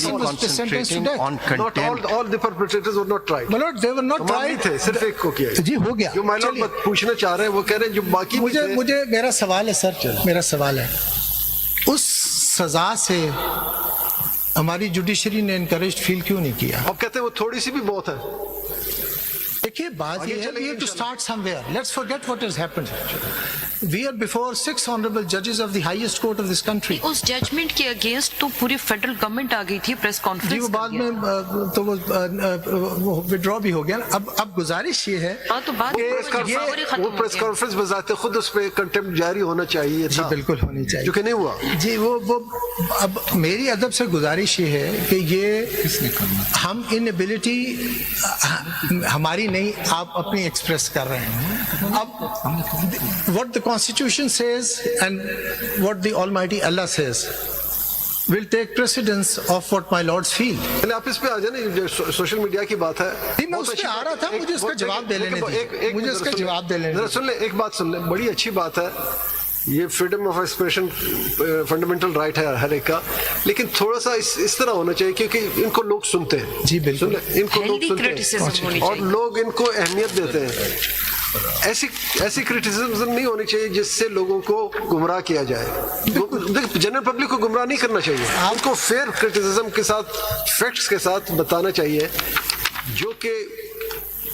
person was sentenced to death. On contempt. Not all the perpetrators were not tried. My lord, they were not تمام نہیں tried. تھے, صرف ایک کو کیا. جی ہو گیا. جو my lord پوچھنا چاہ رہے ہیں وہ کہہ رہے ہیں جو باقی بھی تھے. مجھے میرا سوال ہے سر, میرا سوال ہے, اس سزا سے ہماری جوڈیشری نے انکریجڈ فیل کیوں نہیں کیا؟ اب کہتے ہیں وہ تھوڑی سی بھی بہت ہے. دیکھیے بات یہ ہے, we have to start somewhere. Let's forget what has happened. We are before 6 honorable judges of the highest court of this country. اس ججمنٹ کے اگینسٹ تو پوری فیڈرل گورنمنٹ آ گئی تھی, پریس جی وہ کانفرنس بعد میں تو وہ ودرا بھی ہو گیا. اب گزارش یہ ہے تو بعد وہ پریس کانفرنس بذات خود اس پہ کنٹمپٹ جاری ہونا چاہیے جی تھا, بالکل ہونی چاہیے, جو کہ نہیں ہوا. جی وہ اب میری ادب سے گزارش یہ ہے کہ یہ ہم انیبلٹی ہماری نہیں, آپ اپنی ایکسپریس کر رہے ہیں. اب what the constitution says and what the almighty Allah says will take precedence of what my lords feel. پہلے آپ اس پہ آ جائیں نا, سوشل میڈیا کی بات ہے. میں اس پہ آ رہا تھا, مجھے اس کا جواب دے لینے دیں, مجھے اس کا جواب دے لینے دیں. سن لیں, ایک بات سن لیں, بڑی اچھی بات ہے, یہ freedom of expression fundamental right ہے ہر ایک کا, لیکن تھوڑا سا اس طرح ہونا چاہیے کیونکہ ان کو لوگ سنتے ہیں. جی بالکل, ان کو لوگ سنتے ہیں اور لوگ ان کو اہمیت دیتے ہیں. ایسی کرٹیسزم نہیں ہونی چاہیے جس سے لوگوں کو گمراہ کیا جائے. جنرل پبلک کو گمراہ نہیں کرنا چاہیے, ان کو فیئر کرٹیسزم کے ساتھ, فیکٹس کے ساتھ بتانا چاہیے, جو کہ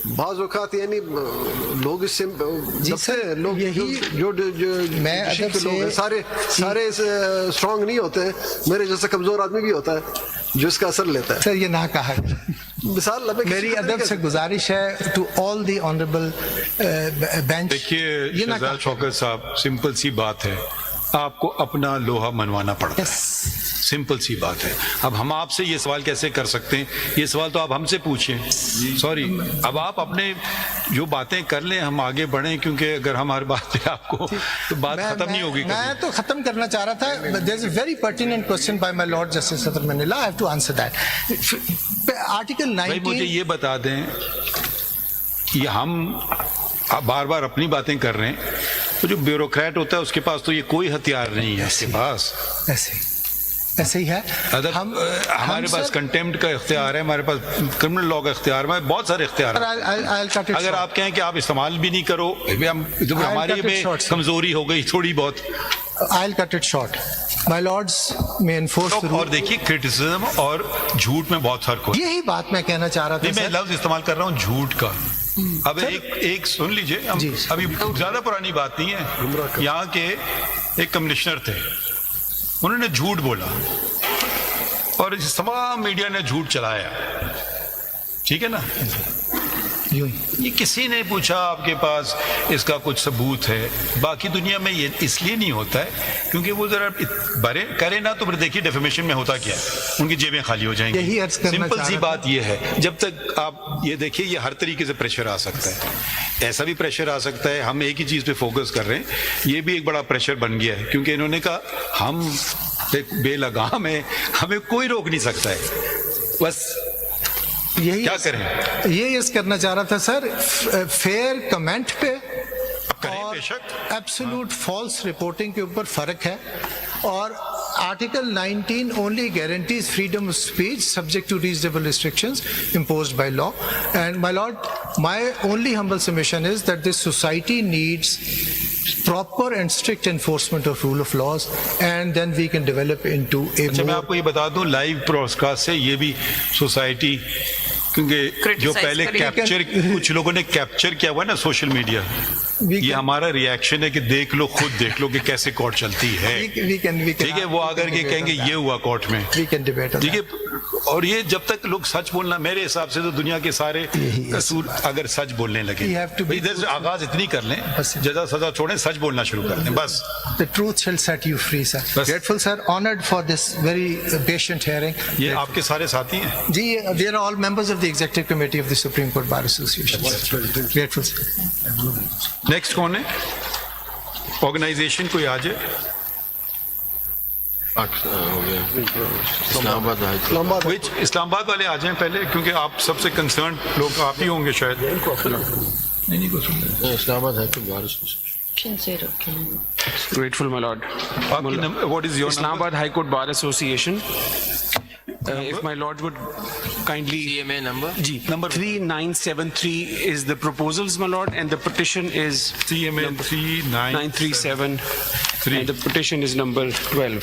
بعض اوقات یعنی لوگ اس سے لوگ جو میں ادب سے سارے اسٹرانگ نہیں ہوتے, میرے جیسا کمزور آدمی بھی ہوتا ہے جو اس کا اثر لیتا ہے. سر یہ نہ کہا, مثال میری ادب سے گزارش ہے to all the honourable bench. دیکھیے شہزاد شوکت صاحب, سمپل سی بات ہے, آپ کو اپنا لوہا منوانا پڑتا ہے, سمپل سی بات ہے. اب ہم آپ سے یہ سوال کیسے کر سکتے ہیں, یہ سوال تو آپ ہم سے پوچھیں. سوری, اب آپ اپنے جو باتیں کر لیں, ہم آگے بڑھیں, کیونکہ اگر ہماری بات پہ آپ کو تو بات ختم نہیں ہوگی. میں تو ختم کرنا چاہ رہا تھا. there is a very pertinent question by my lord Justice Sadr Manila. I have to answer that. Article 19. مجھے یہ بتا دیں, یہ ہم بار بار اپنی باتیں کر رہے ہیں, تو جو بیوروکریٹ ہوتا ہے اس کے پاس تو یہ کوئی ہتھیار نہیں ہے, اس کے پاس ایسے ہی ہے. ہمارے پاس کنٹیمپٹ کا اختیار ہے, ہمارے پاس کرمنل لاء کا اختیار ہے, بہت سارے اختیار ہیں. اگر آپ کہیں کہ آپ استعمال بھی نہیں کرو, ہماری میں کمزوری ہو گئی تھوڑی بہت. I'll cut it short. My lords may enforce the rule. اور دیکھیے کرٹیسزم اور جھوٹ میں بہت فرق ہوتا ہے. یہی بات میں کہنا چاہ رہا تھا. میں لفظ استعمال کر رہا ہوں جھوٹ کا. اب ایک سن لیجئے, ابھی زیادہ پرانی بات نہیں ہے, یہاں کے ایک کمشنر تھے, انہوں نے جھوٹ بولا اور تمام میڈیا نے جھوٹ چلایا, ٹھیک ہے نا. یہ کسی نے پوچھا آپ کے پاس اس کا کچھ ثبوت ہے. باقی دنیا میں یہ اس لیے نہیں ہوتا ہے کیونکہ وہ ذرا برے کرے نا, تو پھر دیکھیے ڈیفیمیشن میں ہوتا کیا ہے, ان کی جیبیں خالی ہو جائیں گی. سمپل سی بات یہ ہے, جب تک آپ یہ دیکھیے یہ ہر طریقے سے پریشر آ سکتا ہے, ایسا بھی پریشر آ سکتا ہے. ہم ایک ہی چیز پہ فوکس کر رہے ہیں, یہ بھی ایک بڑا پریشر بن گیا ہے, کیونکہ انہوں نے کہا ہم بے لگام ہیں, ہمیں کوئی روک نہیں سکتا ہے. بس یہی کیا کریں, یہی عرض کرنا چاہ رہا تھا سر. فیئر کمنٹ پہ اور ایبسولوٹ فالس رپورٹنگ کے اوپر فرق ہے, اور article 19 only guarantees freedom of speech subject to reasonable restrictions imposed by law. And my lord, my only humble submission is that this society needs proper and strict enforcement of rule of laws, and then we can develop into a اچھا میں آپ کو یہ بتا دوں, live Broad cost سے یہ بھی سوسائٹی, کیونکہ جو پہلے کیپچر کچھ لوگوں نے کیپچر کیا ہوا ہے نا سوشل میڈیا, یہ ہمارا ریئیکشن ہے کہ دیکھ لو, خود دیکھ لو کہ کیسے کورٹ چلتی ہے, ٹھیک ہے. وہ اگر کے کہیں گے یہ ہوا کورٹ میں, ٹھیک ہے. اور یہ جب تک لوگ سچ بولنا, میرے حساب سے تو دنیا کے سارے قصور اگر سچ بولنے لگے, ادھر سے آغاز اتنی کر لیں, جزا سزا چھوڑیں, سچ بولنا شروع کر دیں بس. The truth shall set you free, sir. Grateful, sir. Honored for this very patient hearing. یہ آپ کے سارے ساتھی ہیں جی, they are all members of the executive committee of the Supreme Court Bar Association. Grateful, sir. Next کون ہے, organization کوئی آ جائے. اسلام آباد والے آ جائیں پہلے, کیونکہ آپ سب سے کنسرنڈ لوگ آپ ہی ہوں گے شاید. نہیں کو سن اسلام آباد ہے Grateful, my lord. what is your Islamabad High Court Bar Association. If my lord would kindly. CMA number? Ji, number 3973 is the proposals, my lord, and the petition is CMA 937 and the petition is number 12.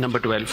number 12.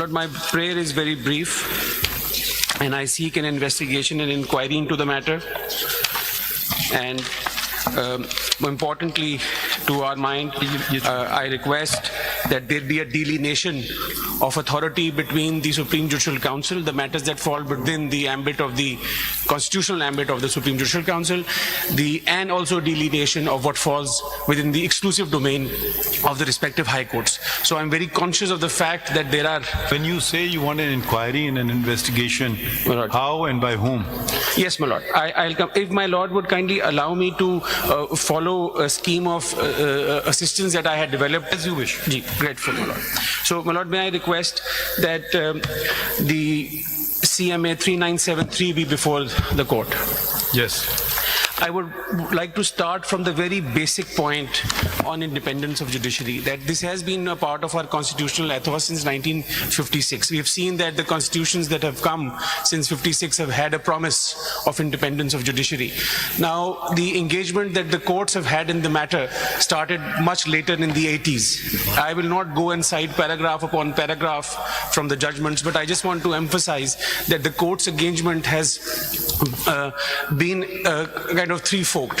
Lord, my prayer is very brief and I seek an investigation and inquiry into the matter, and importantly to our mind, I request that there be a delineation of authority between the Supreme Judicial Council, the matters that fall within the ambit of the constitutional ambit of the Supreme Judicial Council, and also delineation of what falls within the exclusive domain of the respective high courts. So I'm very conscious of the fact that there are. When you say you want an inquiry and an investigation, My lord. how and by whom? Yes, my lord. I'll come. If my lord would kindly allow me to follow a scheme of assistance that I had developed. As you wish. Ji, grateful, my lord. So, my lord, may I request that the CMA 3973 be before the court? Yes. I would like to start from the very basic point on independence of judiciary, that this has been a part of our constitutional ethos since 1956. We have seen that the constitutions that have come since 56 have had a promise of independence of judiciary. Now, the engagement that the courts have had in the matter started much later in the 80s. I will not go and cite paragraph upon paragraph from the judgments, but I just want to emphasize that the court's engagement has been kind of three-forked.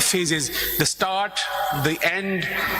phases, the start, the end,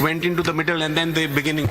went into the middle and then the beginning.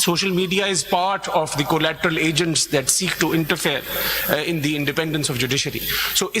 Social media is part of the collateral agents that seek to interfere in the independence of judiciary. So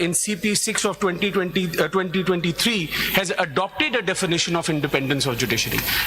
in CP 6 of 2023 has adopted a definition of independence of judiciary.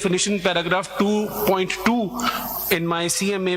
definition paragraph 2.2 in my CMA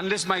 Unless my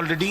already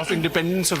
of independence of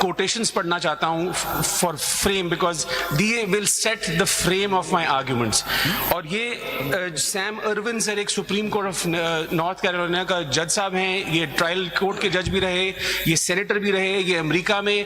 quotations پڑھنا چاہتا ہوں for frame, because they will set the frame of my arguments. اور یہ same Arun سر ایک supreme court of north Carolina کا جج صاحب ہیں, یہ ٹرائل کورٹ کے جج بھی رہے, یہ سینیٹر بھی رہے, یہ امریکہ میں